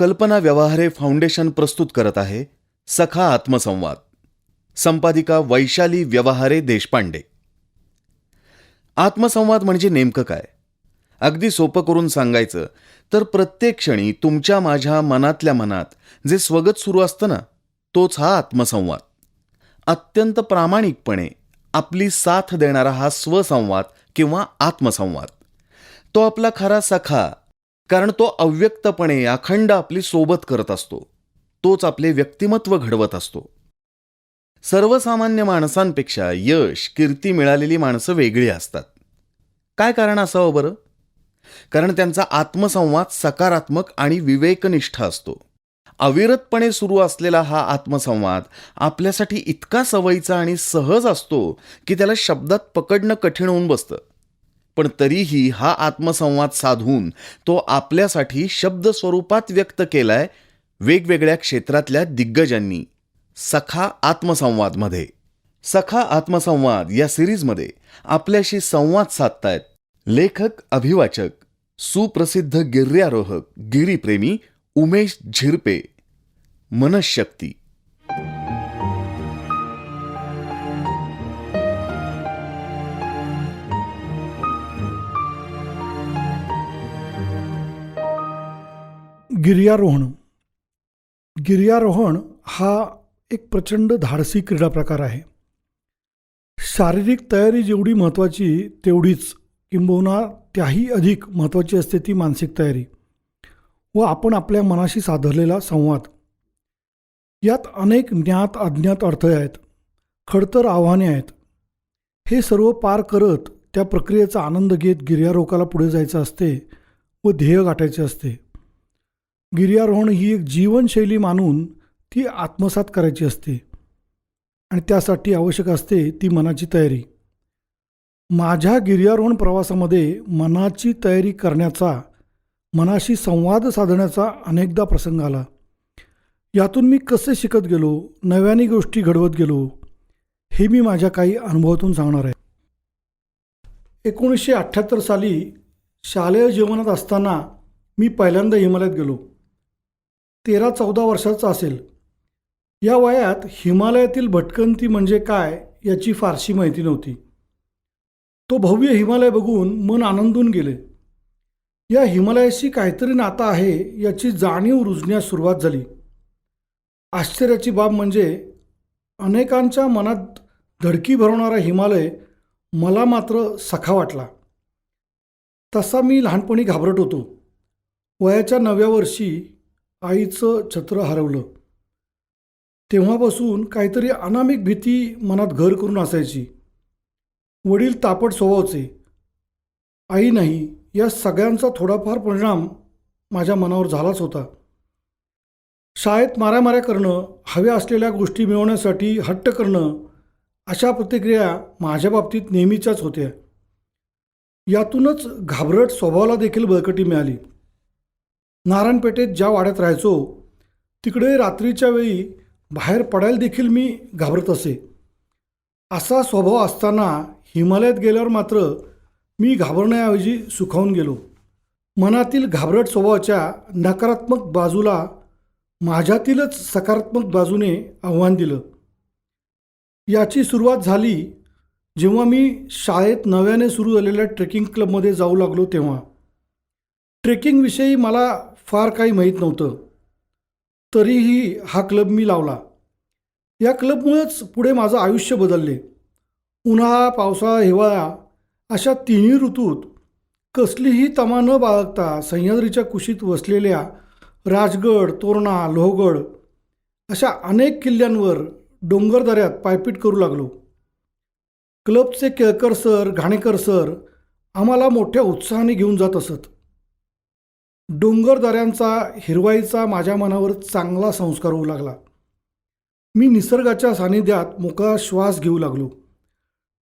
कल्पना व्यवहारे फाउंडेशन प्रस्तुत करत आहे सखा आत्मसंवाद. संपादिका वैशाली व्यवहारे देशपांडे. आत्मसंवाद म्हणजे नेमकं काय? अगदी सोपं करून सांगायचं तर प्रत्येक क्षणी तुमच्या माझ्या मनातल्या मनात जे स्वगत सुरू असतं ना, तोच हा आत्मसंवाद. अत्यंत प्रामाणिकपणे आपली साथ देणारा हा स्वसंवाद किंवा आत्मसंवाद. तो आपला खरा सखा, कारण तो अव्यक्तपणे अखंड आपली सोबत करत असतो. तोच आपले व्यक्तिमत्व घडवत असतो. सर्वसामान्य माणसांपेक्षा यश कीर्ती मिळालेली माणसं वेगळी असतात. काय कारण असावं बरं? कारण त्यांचा आत्मसंवाद सकारात्मक आणि विवेकनिष्ठ असतो. अविरतपणे सुरू असलेला हा आत्मसंवाद आपल्यासाठी इतका सवयीचा आणि सहज असतो की त्याला शब्दात पकडणं कठीण होऊन बसतं. पण तरीही हा आत्मसंवाद साधून तो आपल्यासाठी शब्द स्वरूपात व्यक्त केलाय वेगवेगळ्या क्षेत्रातल्या दिग्गजांनी सखा आत्मसंवादमध्ये. सखा आत्मसंवाद या सिरीजमध्ये आपल्याशी संवाद साधतायत लेखक, अभिवाचक, सुप्रसिद्ध गिर्यारोहक, गिरीप्रेमी उमेश झिरपे. मनशक्ती. गिर्यारोहण. गिर्यारोहण हा एक प्रचंड धाडसी क्रीडा प्रकार आहे. शारीरिक तयारी जेवढी महत्त्वाची तेवढीच किंबहुना त्याही अधिक महत्त्वाची असते ती मानसिक तयारी व आपण आपल्या मनाशी साधलेला संवाद. यात अनेक ज्ञात अज्ञात अडथळे आहेत, खडतर आव्हाने आहेत. हे सर्व पार करत त्या प्रक्रियेचा आनंद घेत गिर्यारोहकाला पुढे जायचं असते व ध्येय गाठायचे असते. गिर्यारोहण ही एक जीवनशैली मानून ती आत्मसात करायची असते आणि त्यासाठी आवश्यक असते ती मनाची तयारी. माझ्या गिर्यारोहण प्रवासामध्ये मनाची तयारी करण्याचा, मनाशी संवाद साधण्याचा अनेकदा प्रसंग आला. यातून मी कसे शिकत गेलो, नव्याने गोष्टी घडवत गेलो, हे मी माझ्या काही अनुभवातून सांगणार आहे. 1978 साली शालेय जीवनात असताना मी पहिल्यांदा हिमालयात गेलो. 13-14 वर्षाचा असेल. या वयात हिमालयातील भटकंती म्हणजे काय याची फारशी माहिती नव्हती. तो भव्य हिमालय बघून मन आनंदून गेले. या हिमालयाशी काहीतरी नातं आहे याची जाणीव रुजण्यास सुरुवात झाली. आश्चर्याची बाब म्हणजे अनेकांच्या मनात धडकी भरवणारा हिमालय मला मात्र सखा वाटला. तसा मी लहानपणी घाबरट होतो. वयाच्या 9व्या वर्षी आईचं छत्र हरवलं. तेव्हापासून काहीतरी अनामिक भीती मनात घर करून असायची. वडील तापट स्वभावाचे, आई नाही, या सगळ्यांचा थोडाफार परिणाम माझ्या मनावर झालाच होता. शाळेत मारामाऱ्या करणं, हव्या असलेल्या गोष्टी मिळवण्यासाठी हट्ट करणं, अशा प्रतिक्रिया माझ्या बाबतीत नेहमीच्याच होत्या. यातूनच घाबरट स्वभावाला देखील बळकटी मिळाली. नारायणपेठेत ज्या वाड्यात राहायचो तिकडे रात्रीच्या वेळी बाहेर पडायला देखील मी घाबरत असे. असा स्वभाव असताना हिमालयात गेल्यावर मात्र मी घाबरण्याऐवजी सुखावून गेलो. मनातील घाबरट स्वभावाच्या नकारात्मक बाजूला माझ्यातीलच सकारात्मक बाजूने आव्हान दिलं. याची सुरुवात झाली जेव्हा मी शाळेत नव्याने सुरू झालेल्या ट्रेकिंग क्लबमध्ये जाऊ लागलो तेव्हा. ट्रेकिंगविषयी मला फार काही माहीत नव्हतं, तरीही हा क्लब मी लावला. या क्लबमुळेच पुढे माझं आयुष्य बदलले. उन्हाळा, पावसाळा, हिवाळा अशा तिन्ही ऋतूत कसलीही तमा न बाळगता सह्याद्रीच्या कुशीत वसलेल्या राजगड, तोरणा, लोहगड अशा अनेक किल्ल्यांवर डोंगरदऱ्यात पायपीट करू लागलो. क्लबचे केळकर सर, घाणेकर सर आम्हाला मोठ्या उत्साहाने घेऊन जात असत. डोंगरदऱ्यांचा, हिरवाईचा माझ्या मनावर चांगला संस्कार होऊ लागला. मी निसर्गाच्या सानिध्यात मोकळा श्वास घेऊ लागलो.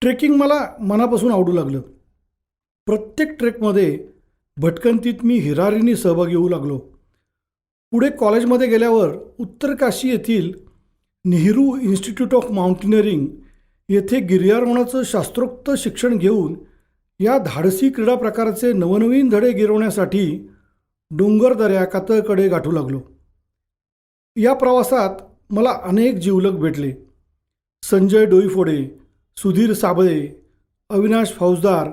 ट्रेकिंग मला मनापासून आवडू लागलं. प्रत्येक ट्रेकमध्ये भटकंतीत मी हिरारीने सहभागी होऊ लागलो. पुढे कॉलेजमध्ये गेल्यावर उत्तर काशी येथील नेहरू इन्स्टिट्यूट ऑफ माउंटेनिअरिंग येथे गिर्यारोहणाचं शास्त्रोक्त शिक्षण घेऊन या धाडसी क्रीडा प्रकाराचे नवनवीन धडे गिरवण्यासाठी डोंगरदऱ्या, कातळकडे गाठू लागलो. या प्रवासात मला अनेक जिवलग भेटले. संजय डोईफोडे, सुधीर साबळे, अविनाश फौजदार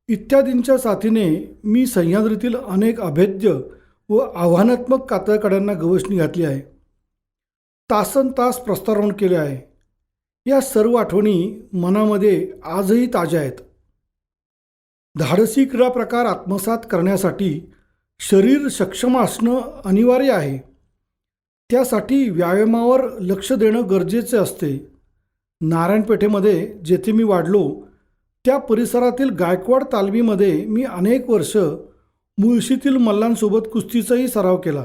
इत्यादींच्या साथीने मी सह्याद्रीतील अनेक अभेद्य व आव्हानात्मक कातळकड्यांना गवसणी घातली आहे. तासनतास प्रस्तावना केले आहे. या सर्व आठवणी मनामध्ये आजही ताज्या आहेत. धाडसी क्रीडा प्रकार आत्मसात करण्यासाठी शरीर सक्षम असणं अनिवार्य आहे. त्यासाठी व्यायामावर लक्ष देणं गरजेचे असते. नारायणपेठेमध्ये जेथे मी वाढलो त्या परिसरातील गायकवाड तालमीमध्ये मी अनेक वर्ष मुळशीतील मल्लांसोबत कुस्तीचाही सराव केला.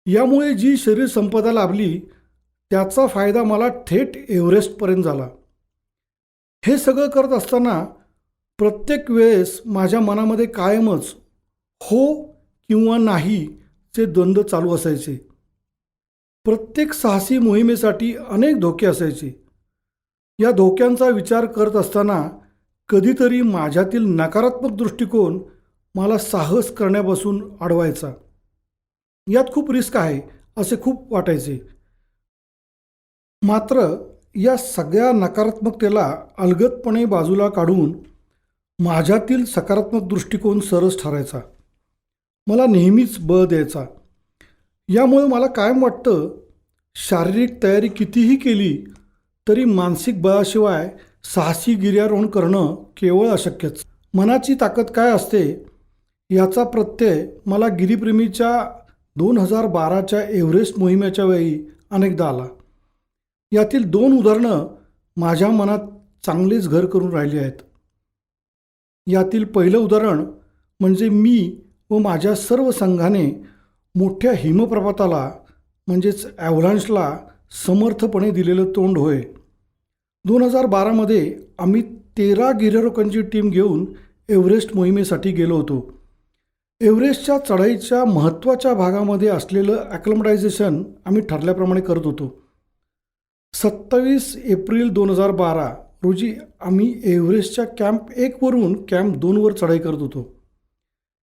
यामुळे जी शरीर संपदा लाभली त्याचा फायदा मला थेट एव्हरेस्टपर्यंत झाला. हे सगळं करत असताना प्रत्येक वेळेस माझ्या मनामध्ये कायमच हो किंवा नाही चे द्वंद्व चालू असायचे. प्रत्येक साहसी मोहिमेसाठी अनेक धोके असायचे. या धोक्यांचा विचार करत असताना कधीतरी माझ्यातील नकारात्मक दृष्टिकोन मला साहस करण्यापासून अडवायचा. यात खूप रिस्क आहे असे खूप वाटायचे. मात्र या सगळ्या नकारात्मकतेला अलगदपणे बाजूला काढून माझ्यातील सकारात्मक दृष्टिकोन सरस ठरायचा. मला नेहमीच बळ द्यायचा. यामुळे मला कायम वाटतं शारीरिक तयारी कितीही केली तरी मानसिक बळाशिवाय साहसी गिर्यारोहण करणं केवळ अशक्यच. मनाची ताकद काय असते याचा प्रत्यय मला गिरीप्रेमीच्या 2012च्या एव्हरेस्ट मोहिमेच्या वेळी अनेकदा आला. यातील 2 उदाहरणं माझ्या मनात चांगलेच घर करून राहिली आहेत. यातील पहिलं उदाहरण म्हणजे मी व माझ्या सर्व संघाने मोठ्या हिमप्रपाताला म्हणजेच ॲव्हलांशला समर्थपणे दिलेलं तोंड होय. 2012मध्ये आम्ही 13 गिर्यारोहकांची टीम घेऊन एव्हरेस्ट मोहिमेसाठी गेलो होतो. एव्हरेस्टच्या चढाईच्या महत्त्वाच्या भागामध्ये असलेलं ॲक्लमटायझेशन आम्ही ठरल्याप्रमाणे करत होतो. 27 एप्रिल 2012 रोजी आम्ही एव्हरेस्टच्या कॅम्प 1 वरून कॅम्प 2 वर चढाई करत होतो.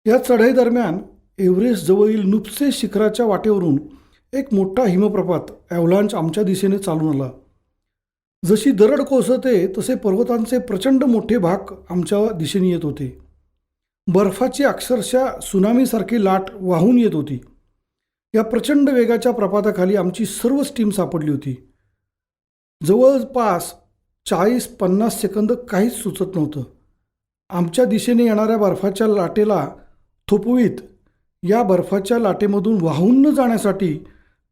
या चढाई दरम्यान एव्हरेस्ट जवळील नुप्से शिखराच्या वाटेवरून एक मोठा हिमप्रपात ॲव्हलांच आमच्या दिशेने चालून आला. जशी दरड कोसळते तसे पर्वतांचे प्रचंड मोठे भाग आमच्या दिशेने येत होते. बर्फाची अक्षरशः सुनामीसारखी लाट वाहून येत होती. या प्रचंड वेगाच्या प्रपाताखाली आमची सर्वच टीम सापडली होती. जवळपास 40-50 सेकंद काहीच सुचत नव्हतं. आमच्या दिशेने येणाऱ्या बर्फाच्या लाटेला थोपवीत या बर्फाच्या लाटेमधून वाहून न जाण्यासाठी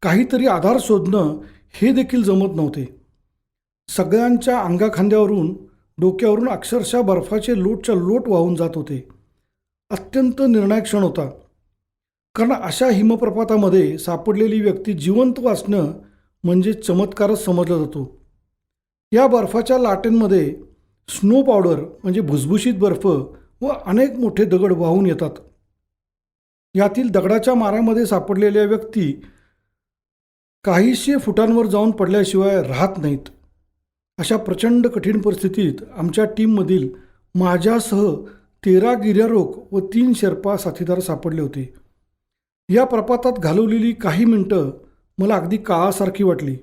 काहीतरी आधार शोधणं हे देखील जमत नव्हते. सगळ्यांच्या अंगाखांद्यावरून डोक्यावरून अक्षरशः बर्फाचे लोटच्या लोट वाहून जात होते. अत्यंत निर्णायक क्षण होता. कारण अशा हिमप्रपातामध्ये सापडलेली व्यक्ती जिवंत वाचणं म्हणजे चमत्कारच समजला जातो. या बर्फाच्या लाटेंमध्ये स्नो पावडर म्हणजे भुसभुशीत बर्फ व अनेक मोठे दगड वाहून येतात. यातील दगडाच्या माऱ्यामध्ये सापडलेल्या व्यक्ती काहीशे फुटांवर जाऊन पडल्याशिवाय राहत नाहीत. अशा प्रचंड कठीण परिस्थितीत आमच्या टीममधील माझ्यासह 13 गिर्यारोहक व 3 शेर्पा साथीदार सापडले होते. या प्रपातात घालवलेली काही मिनटं मला अगदी काळासारखी वाटली.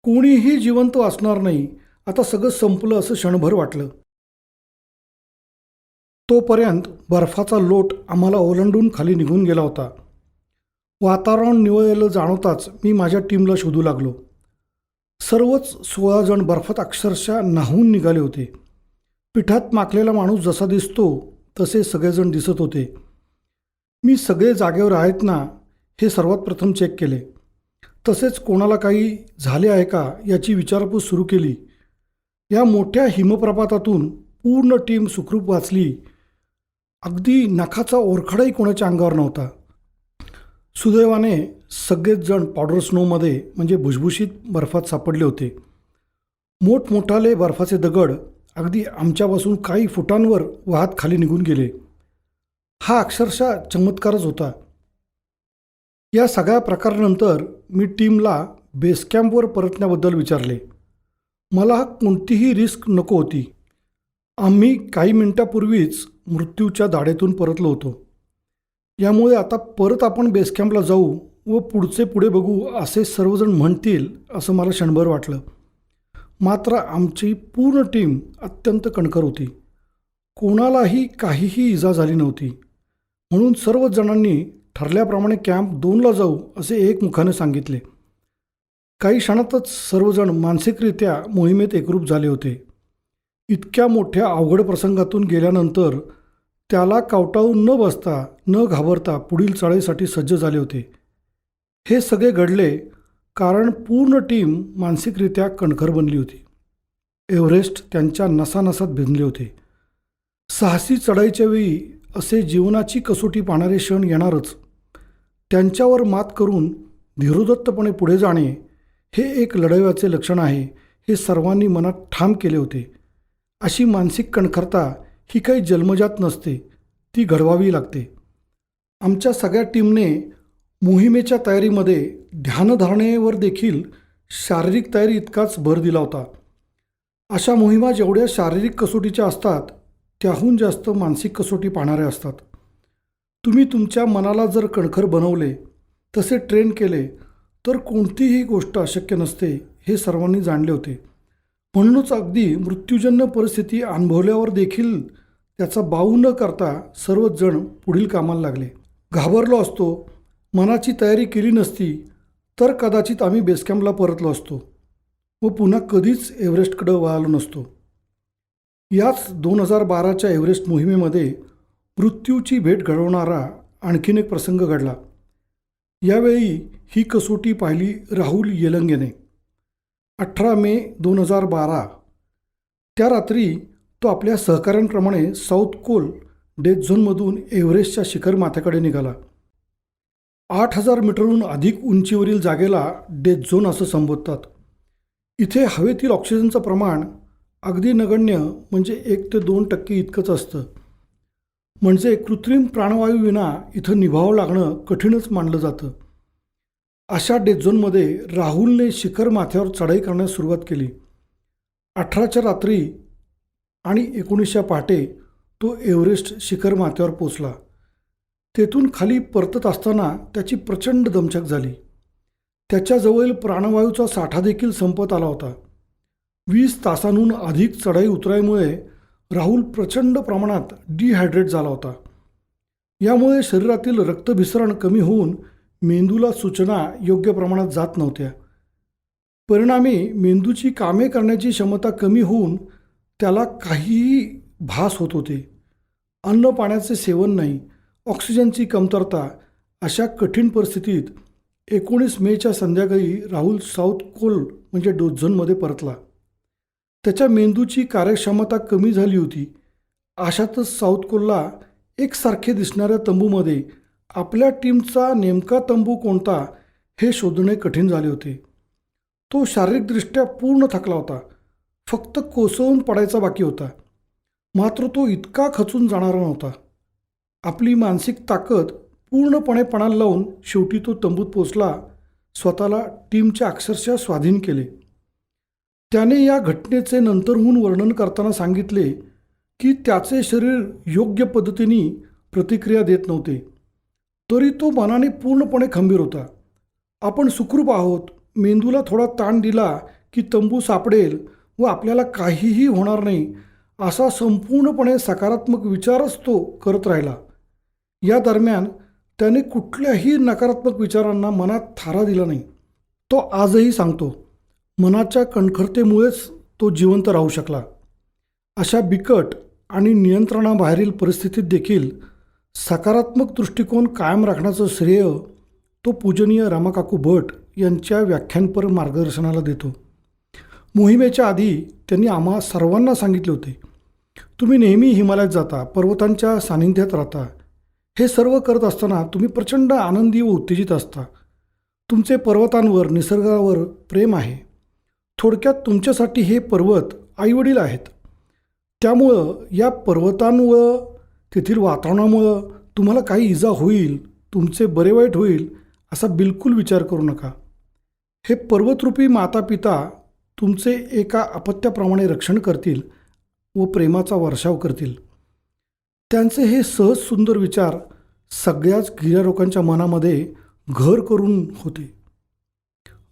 कोणीही जिवंत वाचणार नाही, आता सगळं संपलं असं क्षणभर वाटलं. तोपर्यंत बर्फाचा लोट आम्हाला ओलांडून खाली निघून गेला होता. वातावरण निवळलेलं जाणवताच मी माझ्या टीमला शोधू लागलो. सर्वच 16 जण बर्फात अक्षरशः न्हाऊन निघाले होते. पिठात माखलेला माणूस जसा दिसतो तसे सगळेजण दिसत होते. मी सगळे जागेवर आहेत ना हे सर्वात प्रथम चेक केले. तसेच कोणाला काही झाले आहे का याची विचारपूस सुरू केली. या मोठ्या हिमप्रपातातून पूर्ण टीम सुखरूप वाचली. अगदी नखाचा ओरखडाही कोणाच्या अंगावर नव्हता. सुदैवाने सगळेच जण पावडर स्नोमध्ये म्हणजे भुसभुशीत बर्फात सापडले होते. मोठमोठाले बर्फाचे दगड अगदी आमच्यापासून काही फुटांवर वाहत खाली निघून गेले. हा अक्षरशः चमत्कारच होता. या सगळ्या प्रकारानंतर मी टीमला बेस कॅम्पवर परतण्याबद्दल विचारले. मला कोणतीही रिस्क नको होती. आम्ही काही मिनिटापूर्वीच मृत्यूच्या दाढेतून परतलो होतो. यामुळे आता परत आपण बेस कॅम्पला जाऊ व पुढचे पुढे बघू असे सर्वजण म्हणतील असं मला क्षणभर वाटलं. मात्र आमची पूर्ण टीम अत्यंत कणखर होती. कोणालाही काहीही इजा झाली नव्हती. म्हणून सर्वच जणांनी ठरल्याप्रमाणे कॅम्प 2ला जाऊ असे एकमुखाने सांगितले. काही क्षणातच सर्वजण मानसिकरित्या मोहिमेत एकरूप झाले होते. इतक्या मोठ्या अवघड प्रसंगातून गेल्यानंतर त्याला कावटाळून न बसता न घाबरता पुढील चढाईसाठी सज्ज झाले होते. हे सगळे घडले कारण पूर्ण टीम मानसिकरित्या कणखर बनली होती. एव्हरेस्ट त्यांच्या नसानसात भिनले होते. साहसी चढाईच्या वेळी असे जीवनाची कसोटी पाहणारे क्षण येणारच. त्यांच्यावर मात करून धीरोदत्तपणे पुढे जाणे हे एक लढाव्याचे लक्षण आहे हे सर्वांनी मनात ठाम केले होते. अशी मानसिक कणखरता ही काही जन्मजात नसते, ती घडवावी लागते. आमच्या सगळ्या टीमने मोहिमेच्या तयारीमध्ये ध्यानधारणेवर देखील शारीरिक तयारी इतकाच भर दिला होता. अशा मोहिमा जेवढ्या शारीरिक कसोटीच्या असतात त्याहून जास्त मानसिक कसोटी पाहणाऱ्या असतात. तुम्ही तुमच्या मनाला जर कणखर बनवले, तसे ट्रेन केले तर कोणतीही गोष्ट अशक्य नसते हे सर्वांनी जाणले होते. म्हणूनच अगदी मृत्यूजन्य परिस्थिती अनुभवल्यावर देखील त्याचा बाऊ न करता सर्वच जण पुढील कामाला लागले. घाबरलो असतो, मनाची तयारी केली नसती तर कदाचित आम्ही बेसकॅम्पला परतलो असतो व पुन्हा कधीच एव्हरेस्टकडे वळालो नसतो. याच 2012च्या एव्हरेस्ट मोहिमेमध्ये मृत्यूची भेट घडवणारा आणखीन एक प्रसंग घडला. यावेळी ही कसोटी पाहिली राहुल येलंगेने. 18 मे 2012 त्या रात्री तो आपल्या सहकाऱ्यांप्रमाणे साऊथ कोल डेथ झोनमधून एव्हरेस्टच्या शिखर माथ्याकडे निघाला. 8000 मीटरहून अधिक उंचीवरील जागेला डेथ झोन असं संबोधतात. इथे हवेतील ऑक्सिजनचं प्रमाण अगदी नगण्य म्हणजे 1 ते 2% इतकंच असतं. म्हणजे कृत्रिम प्राणवायूविना इथं निभावं लागणं कठीणच मानलं जातं. अशा डेथ झोनमध्ये राहुलने शिखर माथ्यावर चढाई करण्यास सुरुवात केली. 18च्या रात्री आणि 19च्या पहाटे तो एव्हरेस्ट शिखर माथ्यावर पोचला. तेथून खाली परतत असताना त्याची प्रचंड दमछाक झाली. त्याच्याजवळील प्राणवायूचा साठा देखील संपत आला होता. 20 तासांहून अधिक चढाई उतराईमुळे राहुल प्रचंड प्रमाणात डिहायड्रेट झाला होता. यामुळे शरीरातील रक्तभिसरण कमी होऊन मेंदूला सूचना योग्य प्रमाणात जात नव्हत्या. परिणामी मेंदूची कामे करण्याची क्षमता कमी होऊन त्याला काहीही भास होत होते. अन्न पाण्याचे सेवन नाही, ऑक्सिजनची कमतरता. अशा कठीण परिस्थितीत 19 मेच्या संध्याकाळी राहुल साऊथ कोल म्हणजे डेथ झोनमध्ये परतला. त्याच्या मेंदूची कार्यक्षमता कमी झाली होती. अशातच साऊथ कोलला एकसारखे दिसणाऱ्या तंबूमध्ये आपल्या टीमचा नेमका तंबू कोणता हे शोधणे कठीण झाले होते. तो शारीरिकदृष्ट्या पूर्ण थकला होता. फक्त कोसळून पडायचा बाकी होता. मात्र तो इतका खचून जाणारा नव्हता. आपली मानसिक ताकद पूर्णपणे पणाला लावून शेवटी तो तंबूत पोचला. स्वतःला टीमच्या अक्षरशः स्वाधीन केले. त्याने या घटनेचे नंतरहून वर्णन करताना सांगितले की त्याचे शरीर योग्य पद्धतीने प्रतिक्रिया देत नव्हते, तरी तो मनाने पूर्णपणे खंबीर होता. आपण सुखरूप आहोत, मेंदूला थोडा ताण दिला की तंबू सापडेल व आपल्याला काहीही होणार नाही असा संपूर्णपणे सकारात्मक विचारच तो करत राहिला. या दरम्यान त्याने कुठल्याही नकारात्मक विचारांना मनात थारा दिला नाही. तो आजही सांगतो, मनाच्या कणखरतेमुळेच तो जिवंत राहू शकला. अशा बिकट आणि नियंत्रणाबाहेरील परिस्थितीत देखील सकारात्मक दृष्टिकोन कायम राखण्याचं श्रेय तो पूजनीय रामाकाकू भट यांच्या व्याख्यानपर मार्गदर्शनाला देतो. मोहिमेच्या आधी त्यांनी आम्हा सर्वांना सांगितले होते, तुम्ही नेहमी हिमालयात जाता, पर्वतांच्या सानिध्यात राहता. हे सर्व करत असताना तुम्ही प्रचंड आनंदी व उत्तेजित असता. तुमचे पर्वतांवर, निसर्गावर प्रेम आहे. थोडक्यात तुमच्यासाठी हे पर्वत आईवडील आहेत. त्यामुळं या पर्वतांवर, तेथील वातावरणामुळं तुम्हाला काही इजा होईल, तुमचे बरे वाईट होईल असा बिलकुल विचार करू नका. हे पर्वतरूपी मातापिता तुमचे एका अपत्याप्रमाणे रक्षण करतील व प्रेमाचा वर्षाव करतील. त्यांचे हे सहज सुंदर विचार सगळ्याच गिर्यारोहकांच्या मनामध्ये घर करून होते.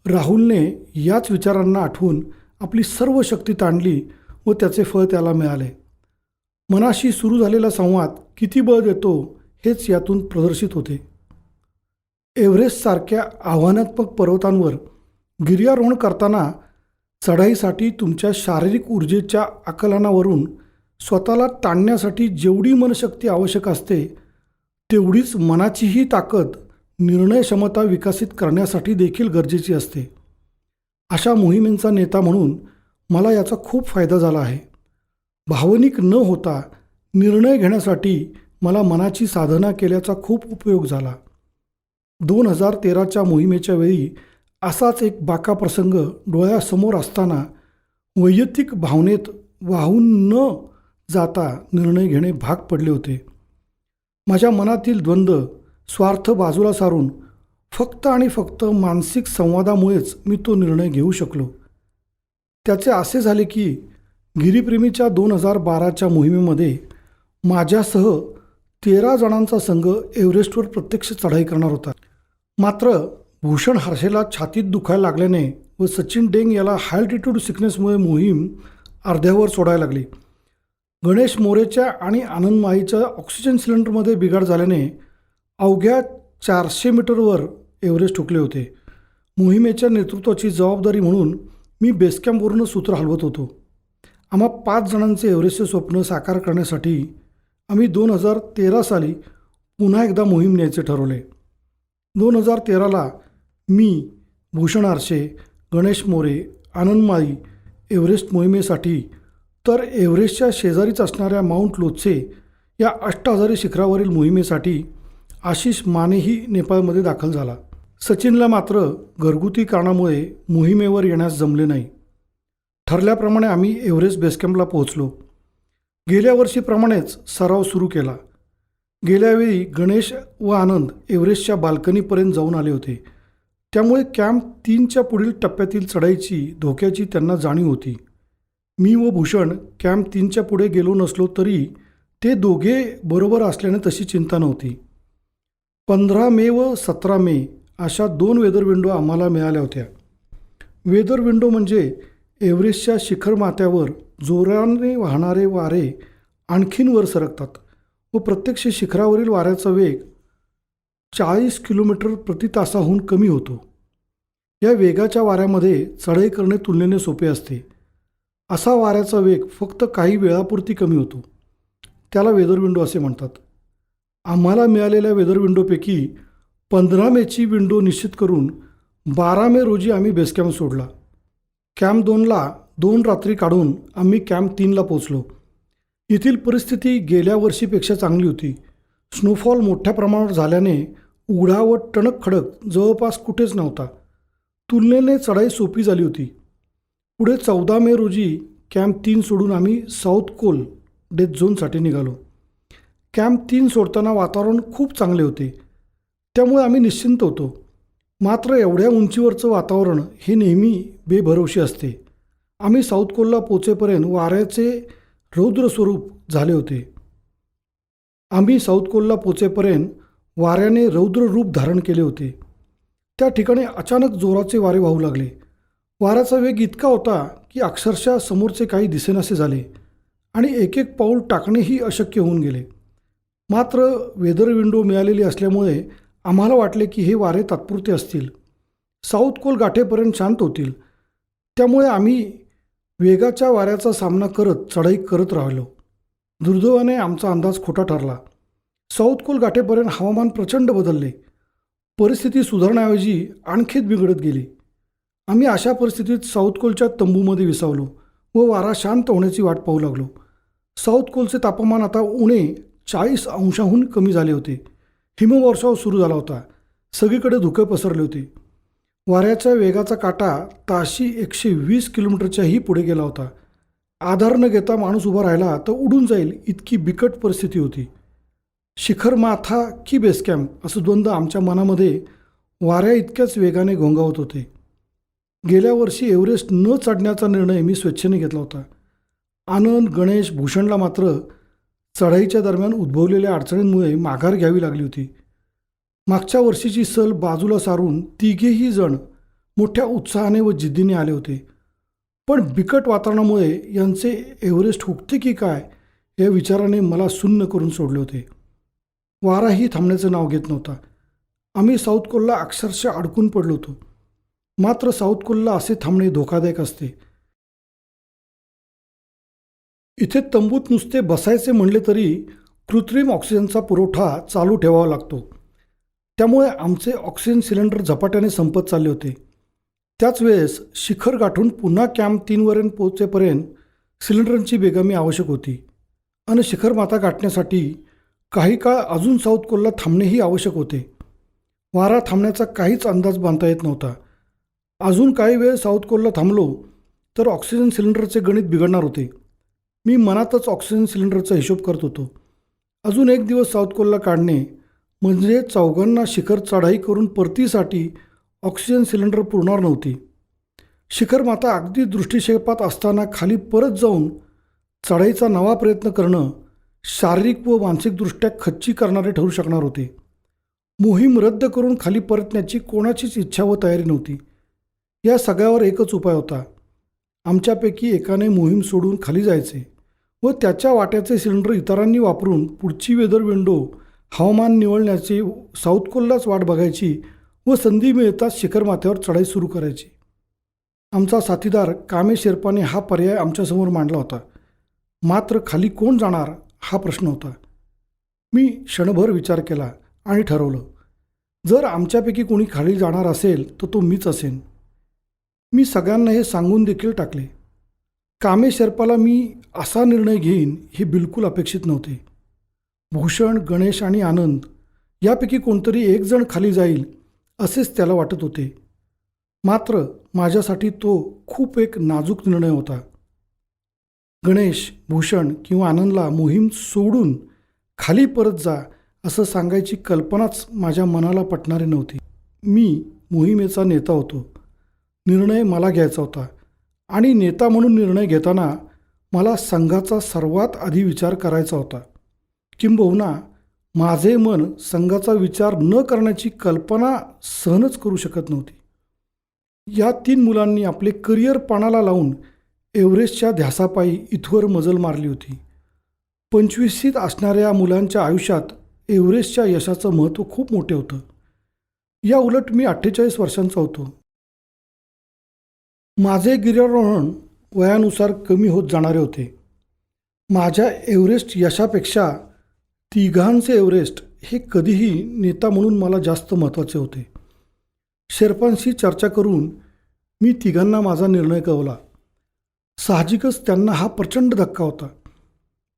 राहुलने याच विचारांना आठवून आपली सर्व शक्ती ताणली व त्याचे फळ त्याला मिळाले. मनाशी सुरू झालेला संवाद किती बळ देतो हेच यातून प्रदर्शित होते. एव्हरेस्टसारख्या आव्हानात्मक पर्वतांवर गिर्यारोहण करताना चढाईसाठी तुमच्या शारीरिक ऊर्जेच्या आकलनावरून स्वतःला ताणण्यासाठी जेवढी मनशक्ती आवश्यक असते तेवढीच मनाचीही ताकद निर्णय क्षमता विकसित करण्यासाठी देखील गरजेची असते. अशा मोहिमेंचा नेता म्हणून मला याचा खूप फायदा झाला आहे. भावनिक न होता निर्णय घेण्यासाठी मला मनाची साधना केल्याचा खूप उपयोग झाला. 2013च्या मोहिमेच्या वेळी असाच एक बाका प्रसंग डोळ्यासमोर असताना वैयक्तिक भावनेत वाहून न जाता निर्णय घेणे भाग पडले होते. माझ्या मनातील द्वंद्व स्वार्थ बाजूला सारून फक्त आणि फक्त मानसिक संवादामुळेच मी तो निर्णय घेऊ शकलो. त्याचे असे झाले की गिरीप्रेमीच्या 2012च्या मोहिमेमध्ये माझ्यासह 13 जणांचा संघ एव्हरेस्टवर प्रत्यक्ष चढाई करणार होता. मात्र भूषण हर्षेला छातीत दुखायला लागल्याने व सचिन डेंग याला हाय अल्टिट्यूड सिकनेसमुळे मोहीम अर्ध्यावर सोडायला लागली. गणेश मोरेच्या आणि आनंद माईच्या ऑक्सिजन सिलेंडरमध्ये बिघाड झाल्याने अवघ्या 400 मीटरवर एव्हरेस्ट ठोकले होते. मोहिमेच्या नेतृत्वाची जबाबदारी म्हणून मी बेसकॅम्पवरून सूत्र हलवत होतो. आम्हा 5 जणांचे एव्हरेस्टचे स्वप्न साकार करण्यासाठी आम्ही 2013 साली पुन्हा एकदा मोहीम न्यायचे ठरवले. 2013ला मी, भूषण आरशे, गणेश मोरे, आनंद माळी एव्हरेस्ट मोहिमेसाठी तर एव्हरेस्टच्या शेजारीच असणाऱ्या माउंट लोत्से या अष्टहजारी शिखरावरील मोहिमेसाठी आशिष मानेही नेपाळमध्ये दाखल झाला. सचिनला मात्र घरगुती कारणामुळे मोहिमेवर येण्यास जमले नाही. ठरल्याप्रमाणे आम्ही एव्हरेस्ट बेसकॅम्पला पोहोचलो. गेल्या वर्षीप्रमाणेच सराव सुरू केला. गेल्यावेळी गणेश व आनंद एव्हरेस्टच्या बाल्कनीपर्यंत जाऊन आले होते. त्यामुळे कॅम्प 3च्या पुढील टप्प्यातील चढाईची धोक्याची त्यांना जाणीव होती. मी व भूषण कॅम्प 3च्या पुढे गेलो नसलो तरी ते दोघे बरोबर असल्याने तशी चिंता नव्हती. 15 मे व 17 मे अशा 2 वेदर विंडो आम्हाला मिळाल्या होत्या. वेदर विंडो म्हणजे एव्हरेस्टच्या शिखर माथ्यावर जोराने वाहणारे वारे आणखीन वर सरकतात व प्रत्यक्ष शिखरावरील वाऱ्याचा वेग 40 किलोमीटर प्रति तासाहून कमी होतो. या वेगाच्या वाऱ्यामध्ये चढाई करणे तुलनेने सोपे असते. असा वाऱ्याचा वेग फक्त काही वेळापुरती कमी होतो. त्याला वेदर विंडो असे म्हणतात. आम्हाला मिळालेल्या वेदर विंडोपैकी 15 मेची विंडो निश्चित करून 12 मे रोजी आम्ही बेसकॅम्प सोडला. कॅम्प 2ला 2 रात्री काढून आम्ही कॅम्प 3ला पोचलो. येथील परिस्थिती गेल्या वर्षीपेक्षा चांगली होती. स्नोफॉल मोठ्या प्रमाणावर झाल्याने उघडा व टणक खडक जवळपास कुठेच नव्हता. तुलनेने चढाई सोपी झाली होती. पुढे 14 मे रोजी कॅम्प 3 सोडून आम्ही साऊथ कोल डेथ झोनसाठी निघालो. कॅम्प 3 सोडताना वातावरण खूप चांगले होते. त्यामुळे आम्ही निश्चिंत होतो. मात्र एवढ्या उंचीवरचं वातावरण हे नेहमी बेभरवशी असते. आम्ही साऊथ कोलला पोचेपर्यंत वाऱ्याचे रौद्र स्वरूप झाले होते. आम्ही साऊथ कोलला पोचेपर्यंत वाऱ्याने रौद्र रूप धारण केले होते. त्या ठिकाणी अचानक जोराचे वारे वाहू लागले. वाऱ्याचा वेग इतका होता की अक्षरशः समोरचे काही दिसेनासे झाले आणि एक एक पाऊल टाकणेही अशक्य होऊन गेले. मात्र वेदर विंडो मिळालेली असल्यामुळे आम्हाला वाटले की हे वारे तात्पुरते असतील, साऊथ कोल गाठेपर्यंत शांत होतील. त्यामुळे आम्ही वेगाच्या वाऱ्याचा सामना करत चढाई करत राहिलो. दुर्दैवाने आमचा अंदाज खोटा ठरला. साऊथ कोल गाठेपर्यंत हवामान प्रचंड बदलले. परिस्थिती सुधारण्याऐवजी आणखीच बिघडत गेली. आम्ही अशा परिस्थितीत साऊथ कोलच्या तंबूमध्ये विसावलो व वारा शांत होण्याची वाट पाहू लागलो. साऊथ कोलचे तापमान आता उणे 40 अंशांहून कमी झाले होते. हिमवर्षाव सुरू झाला होता. सगळीकडे धुके पसरले होते. वाऱ्याच्या वेगाचा काटा ताशी 120 किलोमीटरच्याही पुढे गेला होता. आधार न घेता माणूस उभा राहिला तर उडून जाईल इतकी बिकट परिस्थिती होती. शिखर माथा की बेसकॅम्प असं द्वंद्व आमच्या मनामध्ये वाऱ्या इतक्याच वेगाने घोंगावत होते. गेल्या वर्षी एव्हरेस्ट न चढण्याचा निर्णय मी स्वेच्छेने घेतला होता. आनंद, गणेश, भूषणला मात्र चढाईच्या दरम्यान उद्भवलेल्या अडचणींमुळे माघार घ्यावी लागली होती. मागच्या वर्षीची सहल बाजूला सारून तिघेही जण मोठ्या उत्साहाने व जिद्दीने आले होते. पण बिकट वातावरणामुळे यांचे एव्हरेस्ट हुकते की काय या विचाराने मला सुन्न करून सोडले होते. वाराही थांबण्याचं नाव घेत नव्हता. आम्ही साऊथ कोलला अक्षरशः अडकून पडलो होतो. मात्र साऊथ कोलला असे थांबणे धोकादायक असते. इथे तंबूत नुसते बसायचे म्हणले तरी कृत्रिम ऑक्सिजनचा पुरवठा चालू ठेवावा लागतो. त्यामुळे आमचे ऑक्सिजन सिलेंडर झपाट्याने संपत चालले होते. त्याच वेळेस शिखर गाठून पुन्हा कॅम्प 3 पोहोचेपर्यंत सिलेंडरांची बेगामी आवश्यक होती आणि शिखर माथा गाठण्यासाठी काही काळ अजून साऊथ कोलला थांबणेही आवश्यक होते. वारा थांबण्याचा काहीच अंदाज बांधता येत नव्हता. अजून काही वेळ साऊथ कोलला थांबलो तर ऑक्सिजन सिलेंडरचे गणित बिघडणार होते. मी मनातच ऑक्सिजन सिलेंडरचा हिशोब करत होतो. अजून एक दिवस साऊथ कोलला काढणे म्हणजे चौघांना शिखर चढाई करून परतीसाठी ऑक्सिजन सिलेंडर पुरणार नव्हती. शिखर माता अगदी दृष्टिक्षेपात असताना खाली परत जाऊन चढाईचा नवा प्रयत्न करणं शारीरिक व मानसिकदृष्ट्या खच्ची करणारे ठरू शकणार होते. मोहीम रद्द करून खाली परतण्याची कोणाचीच इच्छा व तयारी नव्हती. या सगळ्यावर एकच उपाय होता. आमच्यापैकी एकाने मोहीम सोडून खाली जायचे व त्याच्या वाट्याचे सिलेंडर इतरांनी वापरून पुढची वेदर विंडो हवामान निवळण्याची साऊथ कोललाच वाट बघायची व संधी मिळताच शिखर माथ्यावर चढाई सुरू करायची. आमचा साथीदार कामे शेर्पाने हा पर्याय आमच्यासमोर मांडला होता. मात्र खाली कोण जाणार हा प्रश्न होता. मी क्षणभर विचार केला आणि ठरवलं, जर आमच्यापैकी कोणी खाली जाणार असेल तर तो मीच असेन. मी सगळ्यांना हे सांगून देखील टाकले. कामे शेर्पाला मी असा निर्णय घेईन हे बिलकुल अपेक्षित नव्हते. भूषण, गणेश आणि आनंद यापैकी कोणतरी एक जण खाली जाईल असेच त्याला वाटत होते. मात्र माझ्यासाठी तो खूप एक नाजूक निर्णय होता. गणेश, भूषण किंवा आनंदला मोहीम सोडून खाली परत जा असं सांगायची कल्पनाच माझ्या मनाला पटणारी नव्हती. मी मोहिमेचा नेता होतो. निर्णय मला घ्यायचा होता आणि नेता म्हणून निर्णय घेताना मला संघाचा सर्वात आधी विचार करायचा होता. किंबहुना माझे मन संघाचा विचार न करण्याची कल्पना सहनच करू शकत नव्हती. या 3 मुलांनी आपले करिअर पणाला लावून एव्हरेस्टच्या ध्यासापायी इथवर मजल मारली होती. 25शीत असणाऱ्या मुलांच्या आयुष्यात एव्हरेस्टच्या यशाचं महत्त्व खूप मोठे होतं. या उलट मी 48 वर्षांचा होतो. माझे गिर्यारोहण वयानुसार कमी होत जाणारे होते. माझ्या एव्हरेस्ट यशापेक्षा तिघांचे एव्हरेस्ट हे कधीही नेता म्हणून मला जास्त महत्त्वाचे होते. शेर्पांशी चर्चा करून मी तिघांना माझा निर्णय कळवला. साहजिकच त्यांना हा प्रचंड धक्का होता.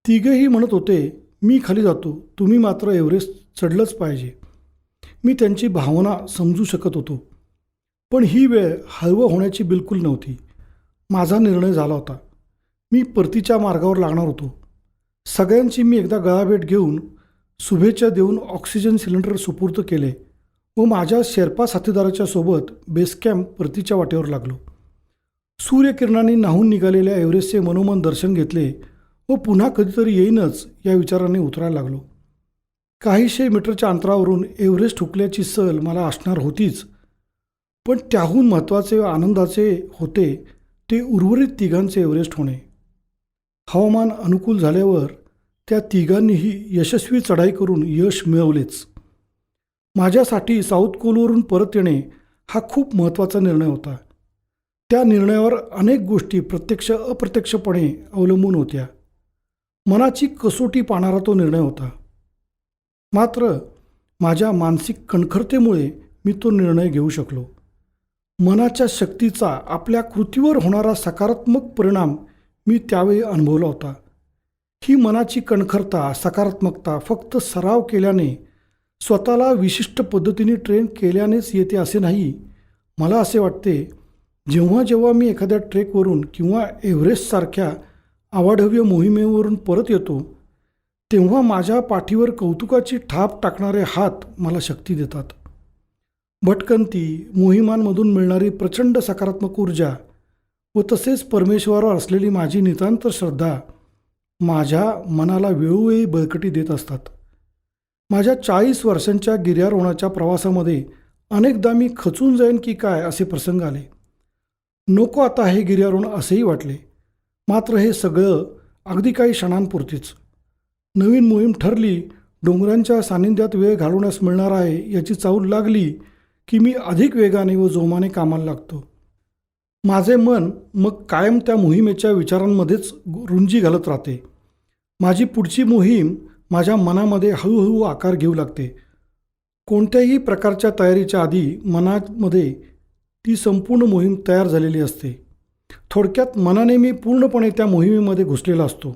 तिघेही म्हणत होते, मी खाली जातो, तुम्ही मात्र एव्हरेस्ट चढलंच पाहिजे. मी त्यांची भावना समजू शकत होतो. पण ही वेळ हळवं होण्याची बिलकुल नव्हती. माझा निर्णय झाला होता. मी परतीच्या मार्गावर लागणार होतो. सगळ्यांची मी एकदा गळाभेट घेऊन शुभेच्छा देऊन ऑक्सिजन सिलेंडर सुपूर्द केले व माझ्या शेर्पा साथीदाराच्या सोबत बेस कॅम्प परतीच्या वाटेवर लागलो. सूर्यकिरणांनी न्हाऊन निघालेल्या एव्हरेस्टचे मनोमन दर्शन घेतले व पुन्हा कधीतरी येईनच या विचाराने उतरायला लागलो. काहीशे मीटरच्या अंतरावरून एव्हरेस्ट हुकल्याची सहल मला असणार होतीच. पण त्याहून महत्त्वाचे व आनंदाचे होते ते उर्वरित तिघांचे एव्हरेस्ट होणे. हवामान अनुकूल झाल्यावर त्या तिघांनीही यशस्वी चढाई करून यश मिळवलेच. माझ्यासाठी साऊथ कोलवरून परत येणे हा खूप महत्त्वाचा निर्णय होता. त्या निर्णयावर अनेक गोष्टी प्रत्यक्ष अप्रत्यक्षपणे अवलंबून होत्या. मनाची कसोटी पाहणारा तो निर्णय होता. मात्र माझ्या मानसिक कणखरतेमुळे मी तो निर्णय घेऊ शकलो. मनाच्या शक्तीचा आपल्या कृतीवर होणारा सकारात्मक परिणाम मी त्यावेळी अनुभवला होता. ही मनाची कणखरता, सकारात्मकता फक्त सराव केल्याने, स्वतःला विशिष्ट पद्धतीने ट्रेन केल्यानेच येते असे नाही. मला असे वाटते, जेव्हा जेव्हा मी एखाद्या ट्रेकवरून किंवा एव्हरेस्टसारख्या अवाढव्य मोहिमेवरून परत येतो, तेव्हा माझ्या पाठीवर कौतुकाची थाप टाकणारे हात मला शक्ती देतात. भटकंती, मोहिमांमधून मिळणारी प्रचंड सकारात्मक ऊर्जा व तसेच परमेश्वरावर असलेली माझी नितांत श्रद्धा माझ्या मनाला वेळोवेळी बळकटी देत असतात. माझ्या 40 वर्षांच्या गिर्यारोहणाच्या प्रवासामध्ये अनेकदा मी खचून जाईन की काय असे प्रसंग आले. नको आता हे गिर्यारोहण असेही वाटले. मात्र हे सगळं अगदी काही क्षणांपुरतीच. नवीन मोहीम ठरली, डोंगरांच्या सानिध्यात वेळ घालवण्यास मिळणार आहे याची चाहूल लागली की मी अधिक वेगाने व जोमाने कामाला लागतो. माझे मन मग कायम त्या मोहिमेच्या विचारांमध्येच रुंजी घालत राहते. माझी पुढची मोहीम माझ्या मनामध्ये हळूहळू आकार घेऊ लागते. कोणत्याही प्रकारच्या तयारीच्या आधी मनामध्ये ती संपूर्ण मोहीम तयार झालेली असते. थोडक्यात मनाने मी पूर्णपणे त्या मोहिमेमध्ये घुसलेला असतो.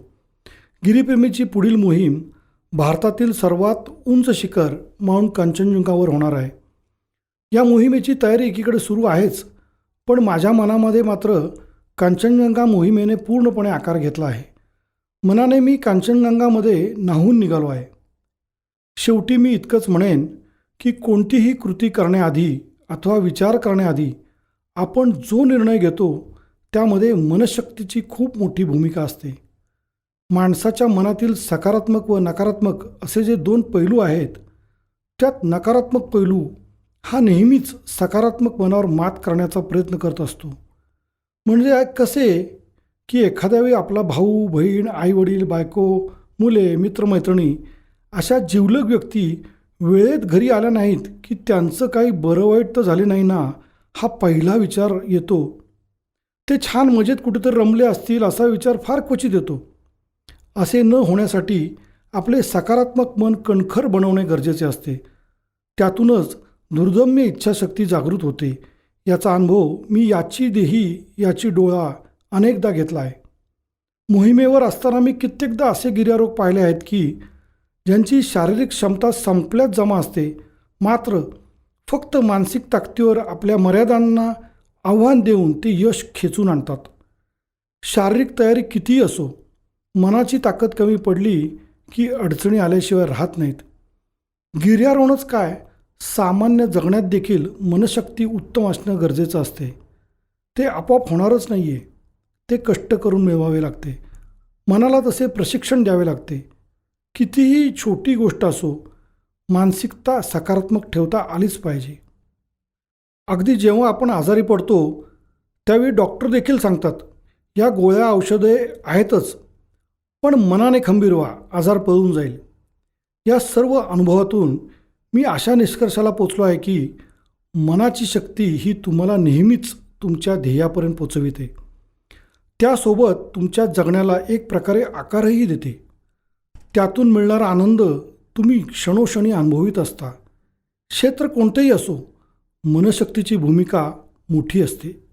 गिरीप्रेमीची पुढील मोहीम भारतातील सर्वात उंच शिखर माउंट कांचनजंगावर होणार आहे. या मोहिमेची तयारी एकीकडे सुरू आहेच, पण माझ्या मनामध्ये मात्र कांचनजंगा मोहिमेने पूर्णपणे आकार घेतला आहे. मनाने मी कांचनजंगामध्ये न्हावून निघालो आहे. शेवटी मी इतकंच म्हणेन की कोणतीही कृती करण्याआधी अथवा विचार करण्याआधी आपण जो निर्णय घेतो त्यामध्ये मनशक्तीची खूप मोठी भूमिका असते. माणसाच्या मनातील सकारात्मक व नकारात्मक असे जे दोन पैलू आहेत, त्यात नकारात्मक पैलू हा नेहमीच सकारात्मक मनावर मात करण्याचा प्रयत्न करत असतो. म्हणजे कसे की एखाद्या वेळी आपला भाऊ, बहीण, आईवडील, बायको, मुले, मित्रमैत्रिणी अशा जिवलग व्यक्ती वेळेत घरी आल्या नाहीत की त्यांचं काही बरं वाईट तर झाले नाही ना, हा पहिला विचार येतो. ते छान मजेत कुठेतरी रमले असतील असा विचार फार क्वचित येतो. असे न होण्यासाठी आपले सकारात्मक मन कणखर बनवणे गरजेचे असते. त्यातूनच दुर्दम्य इच्छाशक्ती जागृत होते. याचा अनुभव मी याची देही याची डोळा अनेकदा घेतला आहे. मोहिमेवर असताना मी कित्येकदा असे गिर्यारोहक पाहिले आहेत की ज्यांची शारीरिक क्षमता संपल्यात जमा असते, मात्र फक्त मानसिक ताकदीवर आपल्या मर्यादांना आव्हान देऊन ते यश खेचून आणतात. शारीरिक तयारी कितीही असो, मनाची ताकद कमी पडली की अडचणी आल्याशिवाय राहत नाहीत. गिर्यारोहणच काय, सामान्य जगण्यात देखील मनशक्ती उत्तम असणं गरजेचं असते. ते आपोआप होणारच नाही आहे. ते कष्ट करून मिळवावे लागते. मनाला तसे प्रशिक्षण द्यावे लागते. कितीही छोटी गोष्ट असो, मानसिकता सकारात्मक ठेवता आलीच पाहिजे. अगदी जेव्हा आपण आजारी पडतो त्यावेळी डॉक्टर देखील सांगतात, या गोळ्या औषधे आहेतच, पण मनाने खंबीर व्हा, आजार पळून जाईल. या सर्व अनुभवातून मी अशा निष्कर्षाला पोचलो आहे की मनाची शक्ती ही तुम्हाला नेहमीच तुमच्या ध्येयापर्यंत पोचविते. त्यासोबत तुमच्या जगण्याला एक प्रकारे आकारही देते. त्यातून मिळणारा आनंद तुम्ही क्षणोक्षणी अनुभवित असता. क्षेत्र कोणतेही असो, मनशक्तीची भूमिका मोठी असते.